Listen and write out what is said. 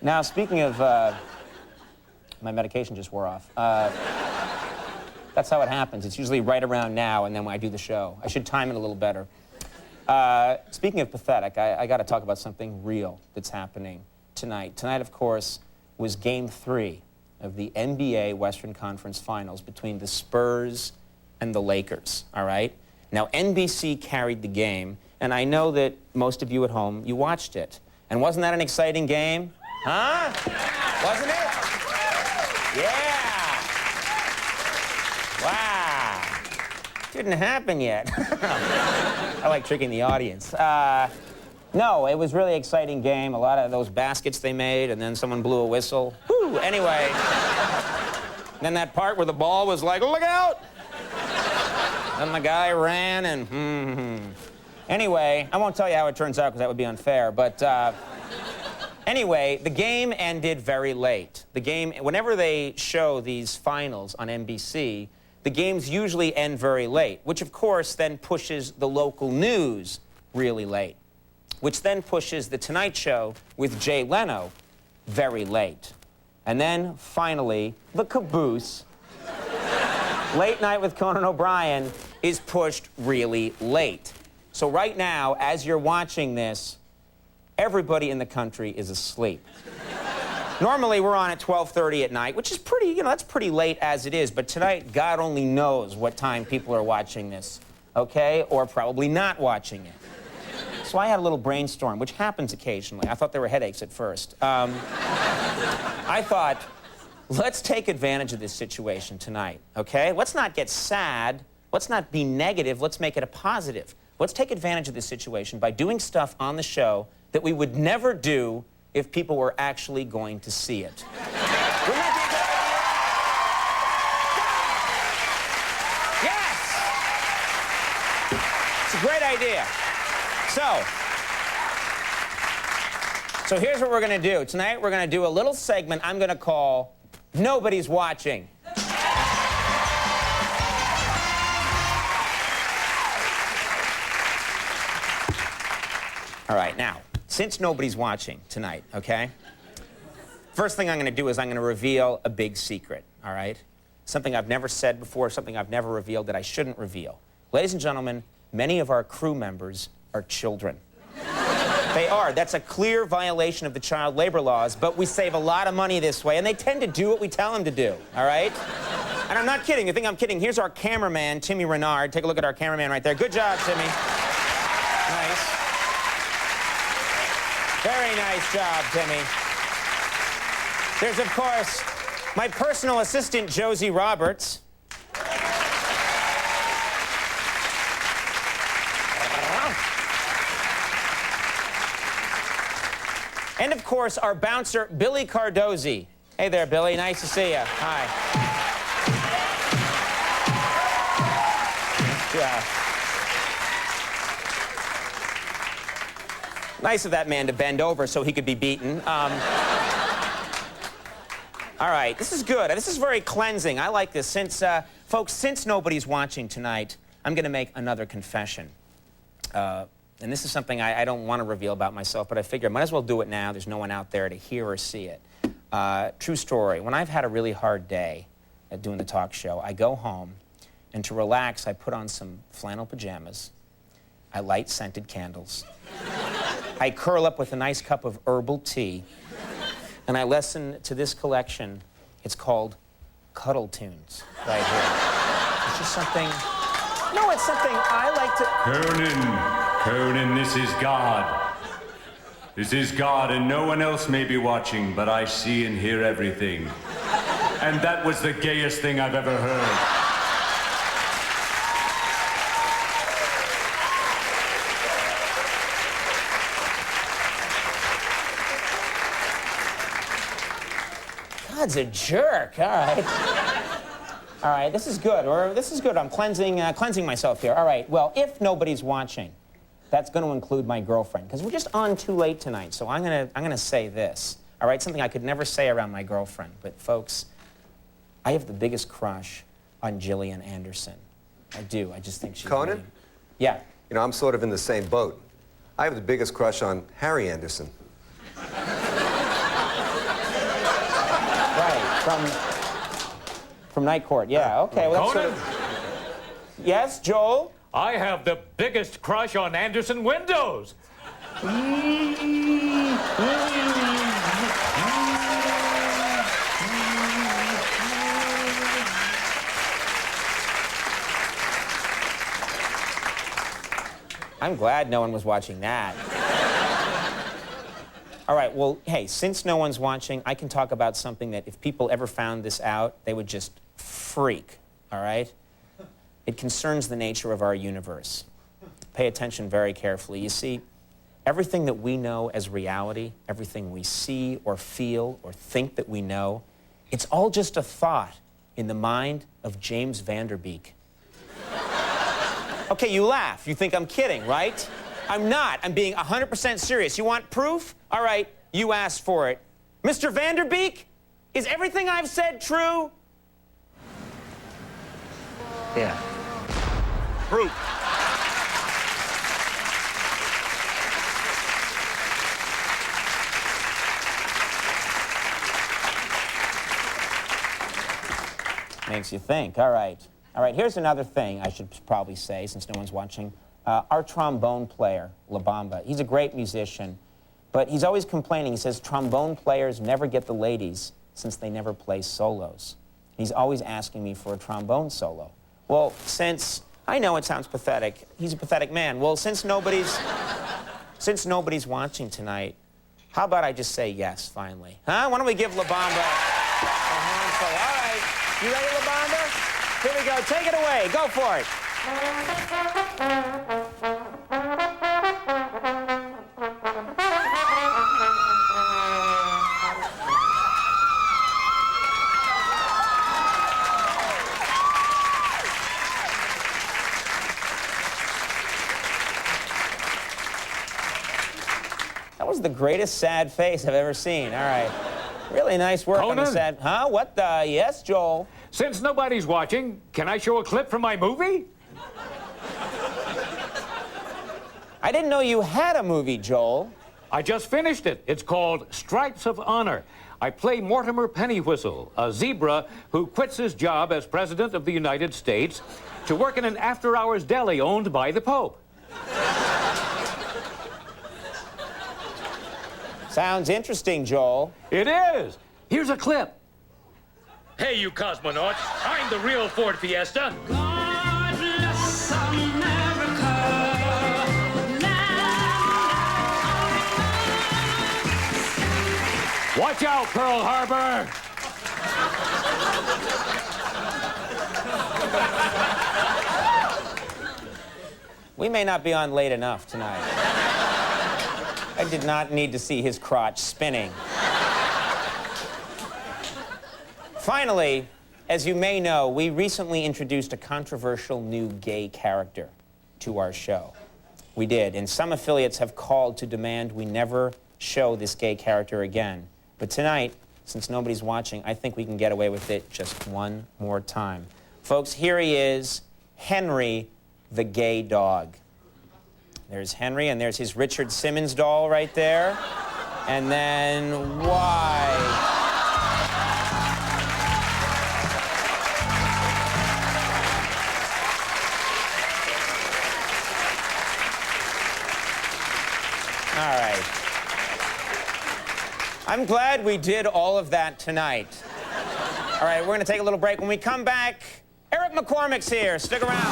Now, speaking of, my medication just wore off. That's how it happens. It's usually right around now, and then when I do the show. I should time it a little better. Speaking of pathetic, I got to talk about something real that's happening tonight. Tonight, of course, was Game 3 of the NBA Western Conference Finals between the Spurs and the Lakers, all right? Now, NBC carried the game, and I know that most of you at home, you watched it. And wasn't that an exciting game? Huh? Wasn't it? Yeah! Wow. Didn't happen yet. I like tricking the audience. No, it was a really exciting game. A lot of those baskets they made, and then someone blew a whistle. Whew, anyway. Then that part where the ball was like, look out! Then the guy ran and, Anyway, I won't tell you how it turns out because that would be unfair, but anyway, the game ended very late. The game, whenever they show these finals on NBC, the games usually end very late, which of course then pushes the local news really late, which then pushes The Tonight Show with Jay Leno very late. And then, finally, the caboose, Late Night with Conan O'Brien, is pushed really late. So right now, as you're watching this, everybody in the country is asleep. Normally, we're on at 12:30 at night, which is pretty, that's pretty late as it is. But tonight, God only knows what time people are watching this, okay? Or probably not watching it. So I had a little brainstorm, which happens occasionally. I thought there were headaches at first. I thought, let's take advantage of this situation tonight, okay? Let's not get sad. Let's not be negative. Let's make it a positive. Let's take advantage of this situation by doing stuff on the show that we would never do if people were actually going to see it. Wouldn't that be a good idea? Yes! It's a great idea. So here's what we're going to do. Tonight, we're going to do a little segment I'm going to call Nobody's Watching. All right, now, since nobody's watching tonight, okay, first thing I'm going to do is I'm going to reveal a big secret, all right? Something I've never said before, something I've never revealed that I shouldn't reveal. Ladies and gentlemen, many of our crew members are children. They are. That's a clear violation of the child labor laws, but we save a lot of money this way, and they tend to do what we tell them to do, all right? And I'm not kidding. You think I'm kidding? Here's our cameraman, Timmy Renard. Take a look at our cameraman right there. Good job, Timmy. Nice. Very nice job, Timmy. There's, of course, my personal assistant, Josie Roberts. And, of course, our bouncer, Billy Cardozi. Hey there, Billy. Nice to see you. Hi. Yeah. Nice of that man to bend over so he could be beaten. All right, this is good. This is very cleansing. I like this. Folks, since nobody's watching tonight, I'm going to make another confession. And this is something I don't want to reveal about myself, but I figure I might as well do it now. There's no one out there to hear or see it. True story. When I've had a really hard day at doing the talk show, I go home, and to relax, I put on some flannel pajamas. I light scented candles. I curl up with a nice cup of herbal tea, and I listen to this collection. It's called Cuddle Tunes, right here. It's just something... No, it's something I like to... Conan, this is God. This is God, and no one else may be watching, but I see and hear everything. And that was the gayest thing I've ever heard. God's a jerk. All right. All right, this is good. This is good. I'm cleansing myself here. All right, well, if nobody's watching, that's going to include my girlfriend, because we're just on too late tonight, so I'm gonna say this, all right? Something I could never say around my girlfriend, but folks, I have the biggest crush on Gillian Anderson. I do. I just think she's... Conan? Really... Yeah. You know, I'm sort of in the same boat. I have the biggest crush on Harry Anderson. From Night Court, yeah, okay. Well, that's Conan? sort of... Yes, Joel? I have the biggest crush on Anderson windows. I'm glad no one was watching that. All right, well, hey, since no one's watching, I can talk about something that if people ever found this out, they would just freak, all right? It concerns the nature of our universe. Pay attention very carefully. You see, everything that we know as reality, everything we see or feel or think that we know, it's all just a thought in the mind of James Vanderbeek. Okay, you laugh. You think I'm kidding, right? I'm not. I'm being 100% serious. You want proof? All right, you asked for it. Mr. Vanderbeek, is everything I've said true? Yeah. Proof. Makes you think. All right. All right, here's another thing I should probably say, since no one's watching. Our trombone player, La Bamba, he's a great musician, but he's always complaining. He says trombone players never get the ladies since they never play solos. He's always asking me for a trombone solo. Well, since, I know it sounds pathetic, he's a pathetic man. Well, since nobody's watching tonight, how about I just say yes, finally? Huh? Why don't we give La Bamba a hand solo? All right, you ready, La Bamba? Here we go, take it away, go for it. That was the greatest sad face I've ever seen. All right. Really nice work on the Conan? sad... Huh? What the... Yes, Joel? Since nobody's watching, can I show a clip from my movie? I didn't know you had a movie, Joel. I just finished it. It's called Stripes of Honor. I play Mortimer Pennywhistle, a zebra who quits his job as President of the United States to work in an after-hours deli owned by the Pope. Sounds interesting, Joel. It is. Here's a clip. Hey, you cosmonauts, I'm the real Ford Fiesta. God bless America. Watch out, Pearl Harbor. We may not be on late enough tonight. I did not need to see his crotch spinning. Finally, as you may know, we recently introduced a controversial new gay character to our show. We did, and some affiliates have called to demand we never show this gay character again. But tonight, since nobody's watching, I think we can get away with it just one more time. Folks, here he is, Henry the gay dog. There's Henry, and there's his Richard Simmons doll right there. And then, why? All right. I'm glad we did all of that tonight. All right, we're going to take a little break. When we come back, Eric McCormick's here. Stick around.